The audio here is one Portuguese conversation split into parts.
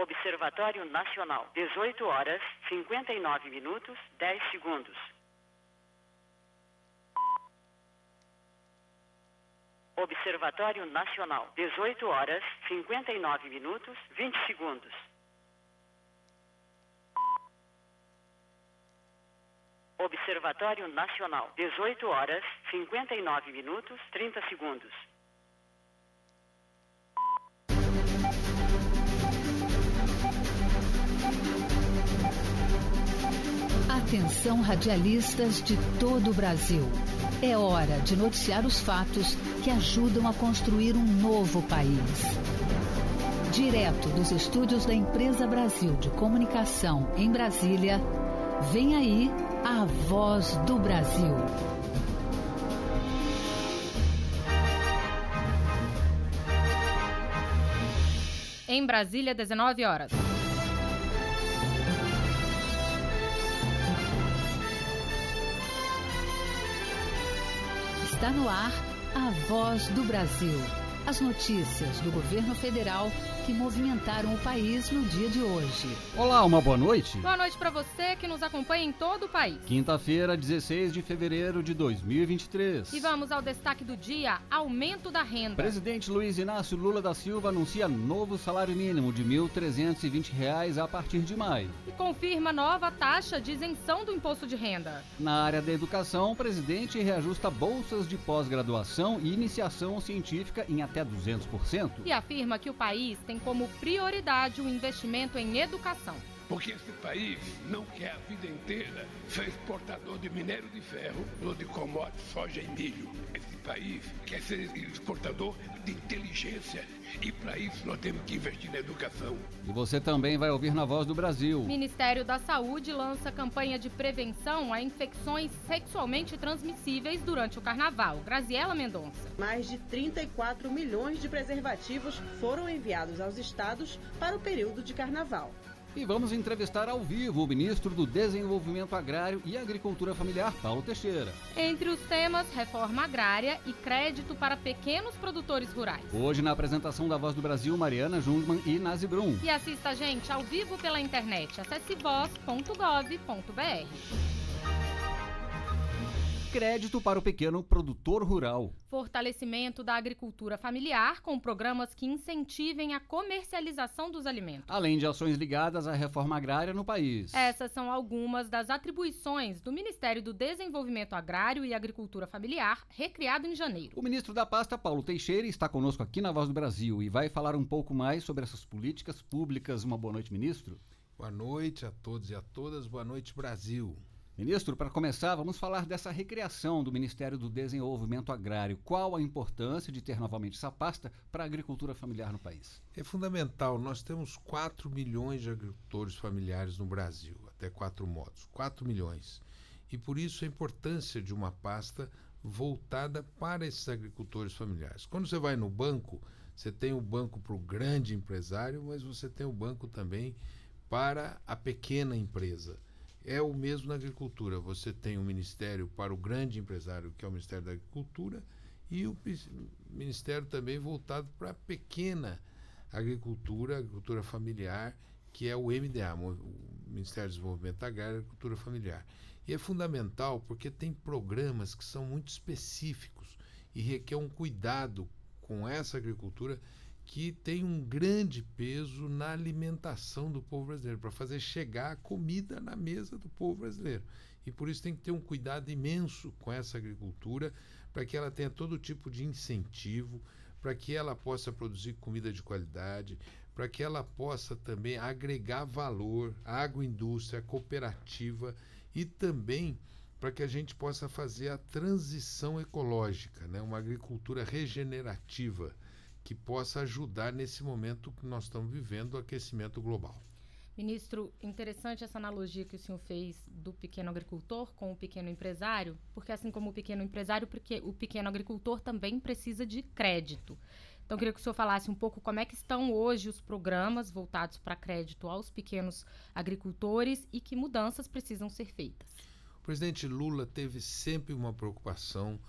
Observatório Nacional, 18 horas, 59 minutos, 10 segundos. Observatório Nacional, 18 horas, 59 minutos, 20 segundos. Observatório Nacional, 18 horas, 59 minutos, 30 segundos. Atenção, radialistas de todo o Brasil. É hora de noticiar os fatos que ajudam a construir um novo país. Direto dos estúdios da Empresa Brasil de Comunicação, em Brasília, vem aí a Voz do Brasil. Em Brasília, 19 horas. Está no ar a Voz do Brasil. As notícias do governo federal que movimentaram o país no dia de hoje. Olá, uma boa noite. Boa noite para você que nos acompanha em todo o país. Quinta-feira, 16 de fevereiro de 2023. E vamos ao destaque do dia: aumento da renda. Presidente Luiz Inácio Lula da Silva anuncia novo salário mínimo de R$ 1.320 a partir de maio. E confirma nova taxa de isenção do imposto de renda. Na área da educação, o presidente reajusta bolsas de pós-graduação e iniciação científica em até 200%. E afirma que o país tem como prioridade o investimento em educação. Porque esse país não quer a vida inteira ser exportador de minério de ferro ou de commodities, soja e milho. Esse país quer ser exportador de inteligência e para isso nós temos que investir na educação. E você também vai ouvir na Voz do Brasil. O Ministério da Saúde lança campanha de prevenção a infecções sexualmente transmissíveis durante o Carnaval. Graziela Mendonça. Mais de 34 milhões de preservativos foram enviados aos estados para o período de Carnaval. E vamos entrevistar ao vivo o ministro do Desenvolvimento Agrário e Agricultura Familiar, Paulo Teixeira. Entre os temas, reforma agrária e crédito para pequenos produtores rurais. Hoje, na apresentação da Voz do Brasil, Mariana Jungmann e Nazi Brum. E assista a gente ao vivo pela internet. Acesse voz.gov.br. Crédito para o pequeno produtor rural. Fortalecimento da agricultura familiar com programas que incentivem a comercialização dos alimentos. Além de ações ligadas à reforma agrária no país. Essas são algumas das atribuições do Ministério do Desenvolvimento Agrário e Agricultura Familiar, recriado em janeiro. O ministro da pasta, Paulo Teixeira, está conosco aqui na Voz do Brasil e vai falar um pouco mais sobre essas políticas públicas. Uma boa noite, ministro. Boa noite a todos e a todas. Boa noite, Brasil. Ministro, para começar, vamos falar dessa recriação do Ministério do Desenvolvimento Agrário. Qual a importância de ter novamente essa pasta para a agricultura familiar no país? É fundamental. Nós temos 4 milhões de agricultores familiares no Brasil, até 4 modos. 4 milhões. E por isso a importância de uma pasta voltada para esses agricultores familiares. Quando você vai no banco, você tem o banco para o grande empresário, mas você tem o banco também para a pequena empresa. É o mesmo na agricultura. Você tem um ministério para o grande empresário, que é o Ministério da Agricultura, e o ministério também voltado para a pequena agricultura familiar, que é o MDA, o Ministério do Desenvolvimento Agrário e Agricultura Familiar. E é fundamental porque tem programas que são muito específicos e requer um cuidado com essa agricultura que tem um grande peso na alimentação do povo brasileiro, para fazer chegar a comida na mesa do povo brasileiro. E por isso tem que ter um cuidado imenso com essa agricultura, para que ela tenha todo tipo de incentivo, para que ela possa produzir comida de qualidade, para que ela possa também agregar valor à agroindústria, à cooperativa e também para que a gente possa fazer a transição ecológica, né? Uma agricultura regenerativa, que possa ajudar nesse momento que nós estamos vivendo, o aquecimento global. Ministro, interessante essa analogia que o senhor fez do pequeno agricultor com o pequeno empresário, porque assim como o pequeno empresário, porque o pequeno agricultor também precisa de crédito. Então, eu queria que o senhor falasse um pouco como é que estão hoje os programas voltados para crédito aos pequenos agricultores e que mudanças precisam ser feitas. O presidente Lula teve sempre uma preocupação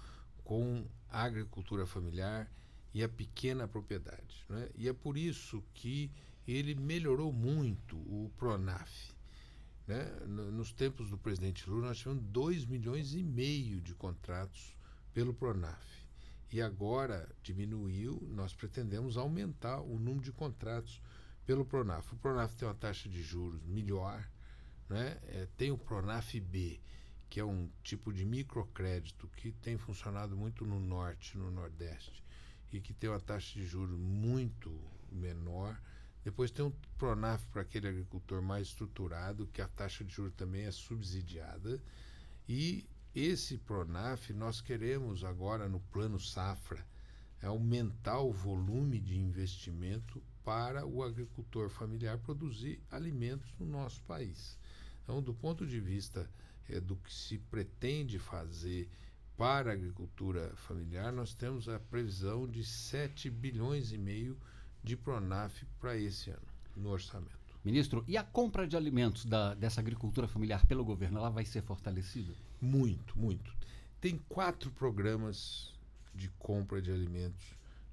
com a agricultura familiar e a pequena propriedade, né? E é por isso que ele melhorou muito o Pronaf. Né? Nos tempos do presidente Lula, nós tivemos 2,5 milhões de contratos pelo Pronaf. E agora diminuiu, nós pretendemos aumentar o número de contratos pelo Pronaf. O Pronaf tem uma taxa de juros melhor, né? Tem o Pronaf B, que é um tipo de microcrédito que tem funcionado muito no Norte, no Nordeste, e que tem uma taxa de juros muito menor. Depois tem um Pronaf para aquele agricultor mais estruturado, que a taxa de juros também é subsidiada. E esse Pronaf nós queremos agora no Plano Safra aumentar o volume de investimento para o agricultor familiar produzir alimentos no nosso país. Então, do ponto de vista do que se pretende fazer para a agricultura familiar, nós temos a previsão de 7,5 bilhões de Pronaf para esse ano, no orçamento. Ministro, e a compra de alimentos dessa agricultura familiar pelo governo, ela vai ser fortalecida? Muito, muito. Tem 4 programas de compra de alimentos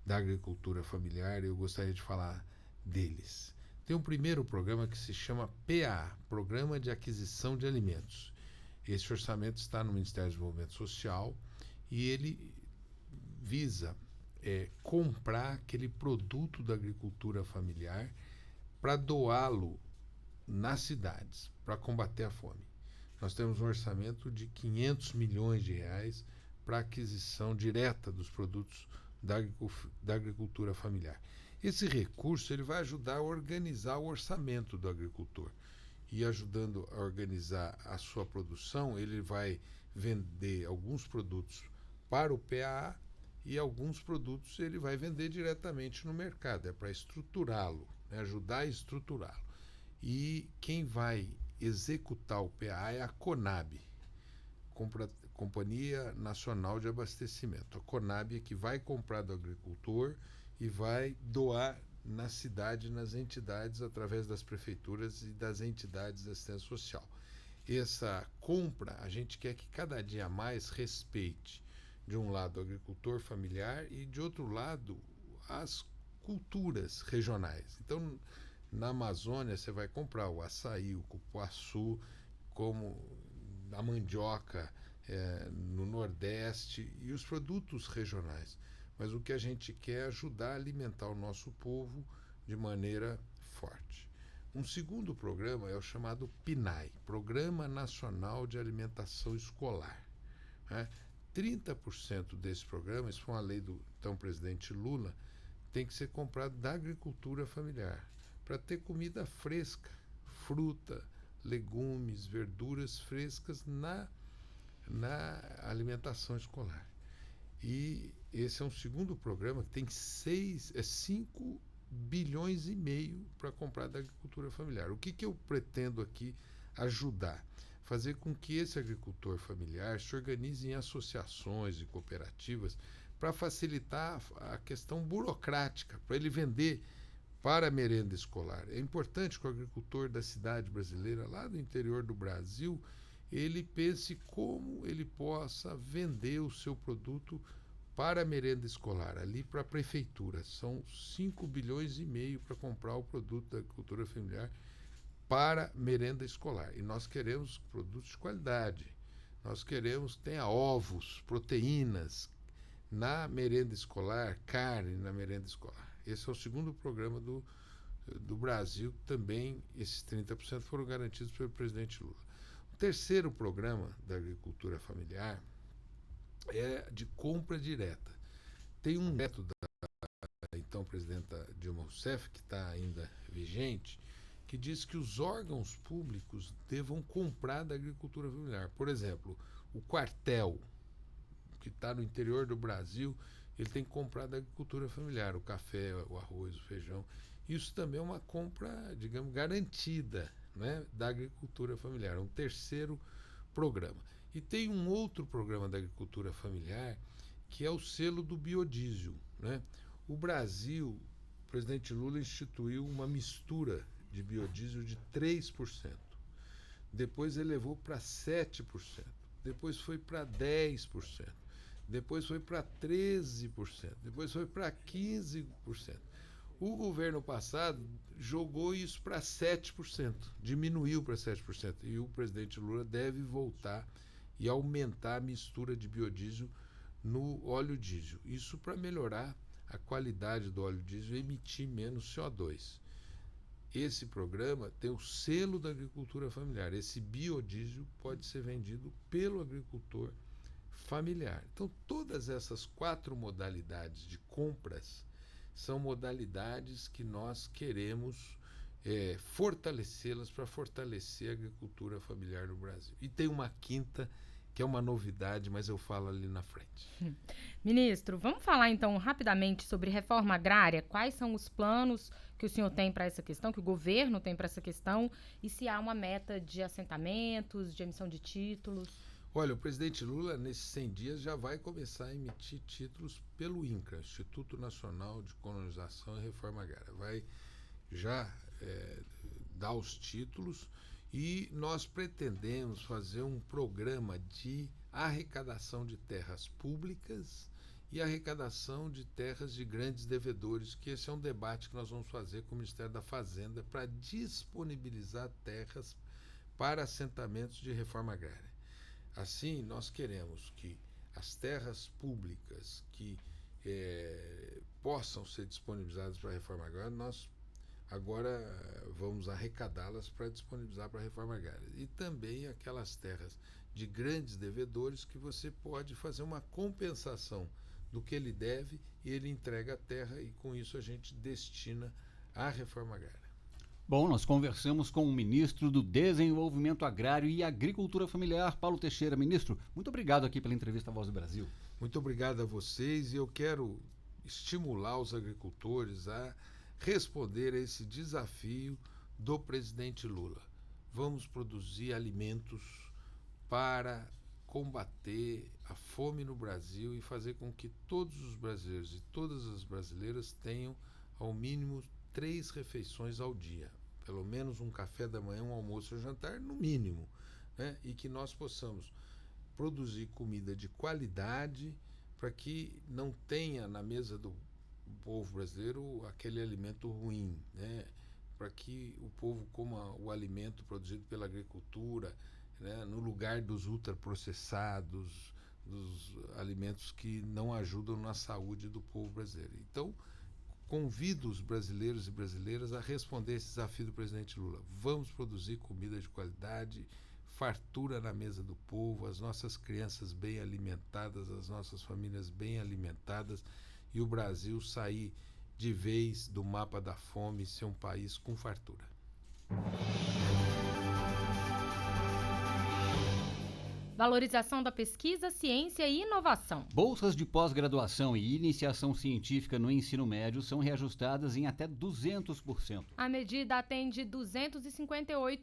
da agricultura familiar e eu gostaria de falar deles. Tem um primeiro programa que se chama PA, Programa de Aquisição de Alimentos. Esse orçamento está no Ministério do Desenvolvimento Social e ele visa comprar aquele produto da agricultura familiar para doá-lo nas cidades, para combater a fome. Nós temos um orçamento de 500 milhões de reais para aquisição direta dos produtos da agricultura familiar. Esse recurso ele vai ajudar a organizar o orçamento do agricultor. E ajudando a organizar a sua produção, ele vai vender alguns produtos para o PAA e alguns produtos ele vai vender diretamente no mercado. É para estruturá-lo, né? Ajudar a estruturá-lo. E quem vai executar o PAA é a CONAB, Companhia Nacional de Abastecimento. A CONAB é que vai comprar do agricultor e vai doar na cidade, nas entidades, através das prefeituras e das entidades de assistência social. Essa compra, a gente quer que cada dia mais respeite, de um lado, o agricultor familiar e, de outro lado, as culturas regionais. Então, na Amazônia, você vai comprar o açaí, o cupuaçu, como a mandioca no Nordeste e os produtos regionais. Mas o que a gente quer é ajudar a alimentar o nosso povo de maneira forte. Um segundo programa é o chamado PNAE, Programa Nacional de Alimentação Escolar. 30% desse programa, isso foi uma lei do então presidente Lula, tem que ser comprado da agricultura familiar, para ter comida fresca, fruta, legumes, verduras frescas na alimentação escolar. E esse é um segundo programa que tem 5 bilhões e meio para comprar da agricultura familiar. O que eu pretendo aqui ajudar? Fazer com que esse agricultor familiar se organize em associações e cooperativas para facilitar a questão burocrática, para ele vender para a merenda escolar. É importante que o agricultor da cidade brasileira, lá do interior do Brasil, ele pense como ele possa vender o seu produto para a merenda escolar, ali para a prefeitura. São 5 bilhões e meio para comprar o produto da agricultura familiar para merenda escolar. E nós queremos produtos de qualidade. Nós queremos que tenha ovos, proteínas na merenda escolar, carne na merenda escolar. Esse é o segundo programa do Brasil. Também esses 30% foram garantidos pelo presidente Lula. O terceiro programa da agricultura familiar é de compra direta. Tem um método da então presidenta Dilma Rousseff, que está ainda vigente, que diz que os órgãos públicos devam comprar da agricultura familiar. Por exemplo, o quartel, que está no interior do Brasil, ele tem que comprar da agricultura familiar, o café, o arroz, o feijão. Isso também é uma compra, digamos, garantida, né, da agricultura familiar. É um terceiro programa. E tem um outro programa da agricultura familiar, que é o selo do biodiesel, né? O Brasil, o presidente Lula instituiu uma mistura de biodiesel de 3%. Depois elevou para 7%. Depois foi para 10%. Depois foi para 13%. Depois foi para 15%. O governo passado jogou isso para 7%, diminuiu para 7%. E o presidente Lula deve voltar e aumentar a mistura de biodiesel no óleo diesel. Isso para melhorar a qualidade do óleo diesel e emitir menos CO2. Esse programa tem o selo da agricultura familiar. Esse biodiesel pode ser vendido pelo agricultor familiar. Então, todas essas 4 modalidades de compras são modalidades que nós queremos fortalecê-las para fortalecer a agricultura familiar no Brasil. E tem uma quinta, que é uma novidade, mas eu falo ali na frente. Ministro, vamos falar então rapidamente sobre reforma agrária. Quais são os planos que o senhor tem para essa questão, que o governo tem para essa questão, e se há uma meta de assentamentos, de emissão de títulos? Olha, o presidente Lula, nesses 100 dias, já vai começar a emitir títulos pelo INCRA, Instituto Nacional de Colonização e Reforma Agrária. Vai já dar os títulos e nós pretendemos fazer um programa de arrecadação de terras públicas e arrecadação de terras de grandes devedores, que esse é um debate que nós vamos fazer com o Ministério da Fazenda para disponibilizar terras para assentamentos de reforma agrária. Assim, nós queremos que as terras públicas que possam ser disponibilizadas para a reforma agrária, nós agora vamos arrecadá-las para disponibilizar para a reforma agrária. E também aquelas terras de grandes devedores que você pode fazer uma compensação do que ele deve e ele entrega a terra e com isso a gente destina à reforma agrária. Bom, nós conversamos com o ministro do Desenvolvimento Agrário e Agricultura Familiar, Paulo Teixeira. Ministro, muito obrigado aqui pela entrevista à Voz do Brasil. Muito obrigado a vocês e eu quero estimular os agricultores a responder a esse desafio do presidente Lula. Vamos produzir alimentos para combater a fome no Brasil e fazer com que todos os brasileiros e todas as brasileiras tenham ao mínimo 3 refeições ao dia, pelo menos um café da manhã, um almoço e um jantar, no mínimo, né? E que nós possamos produzir comida de qualidade para que não tenha na mesa do povo brasileiro aquele alimento ruim, né? Para que o povo coma o alimento produzido pela agricultura, né? No lugar dos ultraprocessados, dos alimentos que não ajudam na saúde do povo brasileiro. Então, convido os brasileiros e brasileiras a responder esse desafio do presidente Lula. Vamos produzir comida de qualidade, fartura na mesa do povo, as nossas crianças bem alimentadas, as nossas famílias bem alimentadas e o Brasil sair de vez do mapa da fome e ser um país com fartura. Valorização da pesquisa, ciência e inovação. Bolsas de pós-graduação e iniciação científica no ensino médio são reajustadas em até 200%. A medida atende 258